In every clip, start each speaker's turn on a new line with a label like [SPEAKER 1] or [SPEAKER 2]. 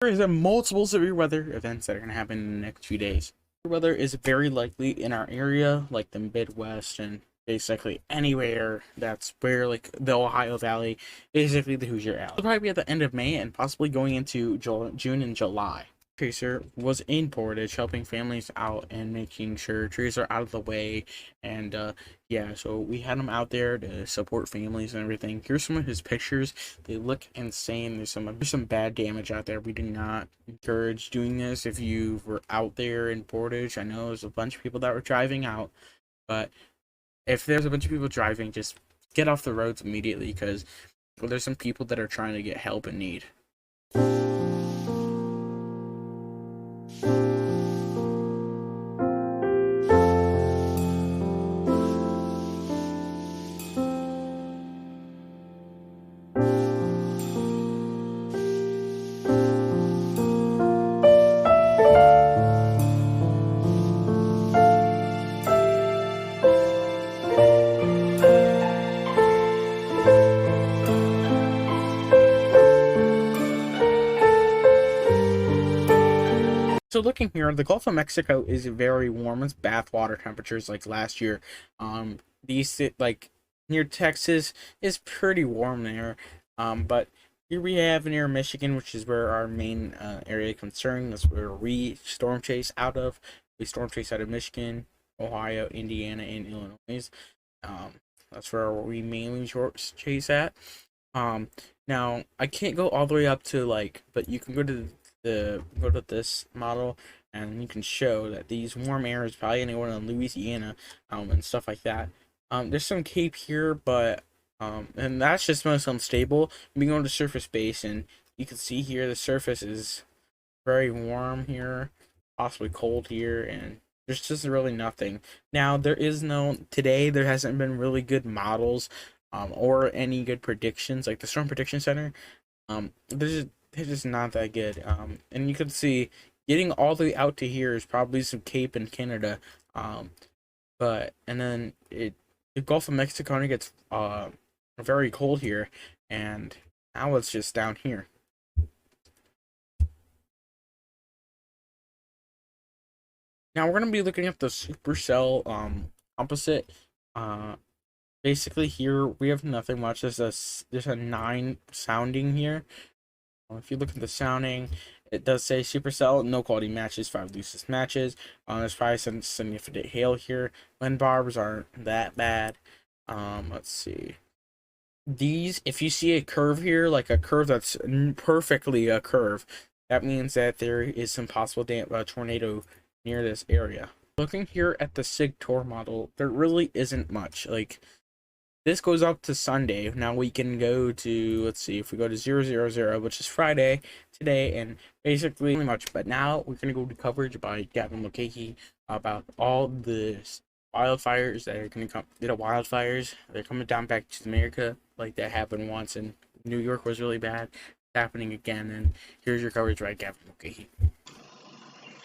[SPEAKER 1] is multiple severe weather events that are going to happen in the next few days. Weather is very likely in our area, like the Midwest and basically anywhere that's where, like the Ohio Valley, basically the Hoosier Alley. It'll probably be at the end of May and possibly going into June and July. Tracer was in Portage helping families out and making sure trees are out of the way, and yeah, so we had him out there to support families and everything. Here's some of his pictures. They look insane. There's some bad damage out there. We do not encourage doing this if you were out there in Portage. I know there's a bunch of people that were driving out, but if there's a bunch of people driving, just get off the roads immediately, because there's some people that are trying to get help in need. So looking here, the Gulf of Mexico is very warm. It's bathwater temperatures like last year. These like near Texas is pretty warm there. But here we have near Michigan, which is where our main area of concern. That's where we storm chase out of. We storm chase out of Michigan, Ohio, Indiana, and Illinois. That's where we mainly short chase at. Now I can't go all the way up to like, but you can go to this model and you can show that these warm air is probably anywhere in Louisiana, and stuff like that. There's some Cape here, but and that's just most unstable. We go to surface base and you can see here the surface is very warm here, possibly cold here, and there's just really nothing. Now today there hasn't been really good models or any good predictions like the Storm Prediction Center. They're just not that good. And you can see getting all the way out to here is probably some Cape in Canada. And then the Gulf of Mexico gets very cold here, and now it's just down here. Now we're gonna be looking at the supercell composite. Basically here we have nothing much. There's a 9 sounding here. If you look at the sounding, it does say supercell, no quality matches, 5 loosest matches. There's probably some significant hail here. Wind barbs aren't that bad. Let's see. These, if you see a curve here, like a curve that's perfectly a curve, that means that there is some possible tornado near this area. Looking here at the SIG Tor model, there really isn't much. Like, this goes up to Sunday. Now we can go to, let's see, if we go to 000, which is Friday today, and basically much. But now we're going to go to coverage by Gavin Mulcahy about all the wildfires that are going to come. Wildfires, they're coming down back to America, like that happened once, and New York was really bad. It's happening again, and here's your coverage by Gavin Mulcahy.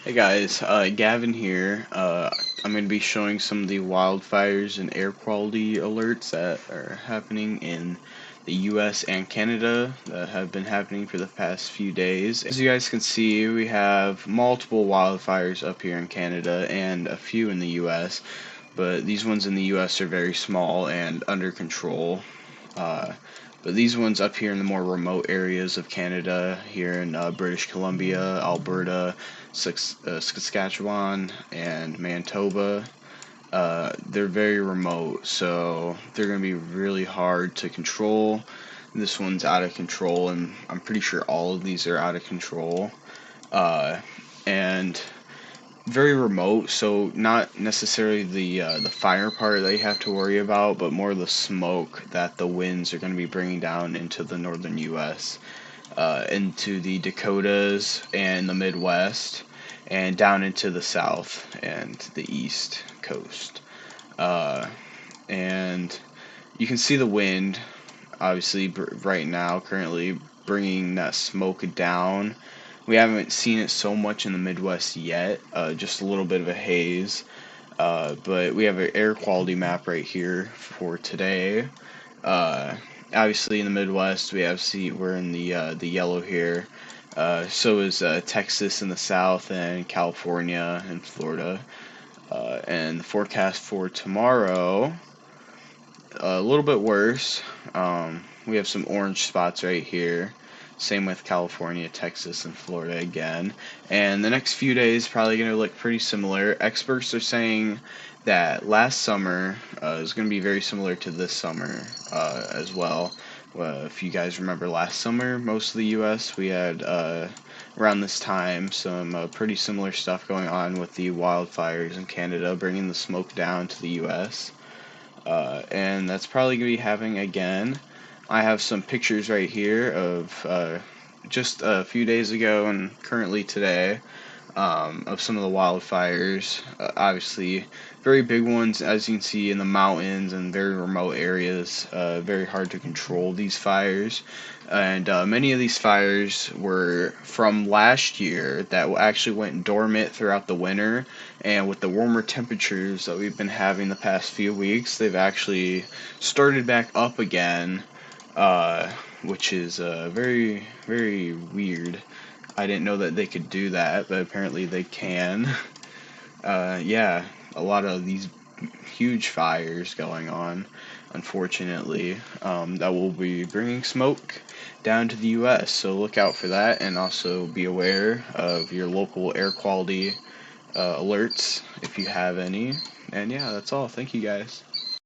[SPEAKER 2] Hey guys, Gavin here. I'm going to be showing some of the wildfires and air quality alerts that are happening in the US and Canada that have been happening for the past few days. As you guys can see, we have multiple wildfires up here in Canada and a few in the US, but these ones in the US are very small and under control. But these ones up here in the more remote areas of Canada, here in British Columbia, Alberta, Saskatchewan, and Manitoba, they're very remote, so they're going to be really hard to control. This one's out of control, and I'm pretty sure all of these are out of control. And very remote, so not necessarily the fire part that you have to worry about, but more the smoke that the winds are going to be bringing down into the northern U.S., into the Dakotas and the Midwest, and down into the South and the East Coast. And you can see the wind, obviously, right now, currently bringing that smoke down. We haven't seen it so much in the Midwest yet, just a little bit of a haze. But we have an air quality map right here for today. Obviously, in the Midwest, we're in the yellow here. So is Texas in the south and California and Florida. And the forecast for tomorrow, a little bit worse. We have some orange spots right here. Same with California, Texas, and Florida again. And the next few days probably going to look pretty similar. Experts are saying that last summer is going to be very similar to this summer as well. If you guys remember last summer, most of the U.S., we had around this time some pretty similar stuff going on with the wildfires in Canada, bringing the smoke down to the U.S. And that's probably going to be happening again. I have some pictures right here of just a few days ago and currently today of some of the wildfires. Obviously, very big ones, as you can see, in the mountains and very remote areas. Very hard to control these fires. And many of these fires were from last year that actually went dormant throughout the winter. And with the warmer temperatures that we've been having the past few weeks, they've actually started back up again, uh, which is very, very weird. I didn't know that they could do that, but apparently they can. Yeah, a lot of these huge fires going on, unfortunately, that will be bringing smoke down to the U.S. So look out for that, and also be aware of your local air quality alerts if you have any. And yeah, that's all. Thank you guys.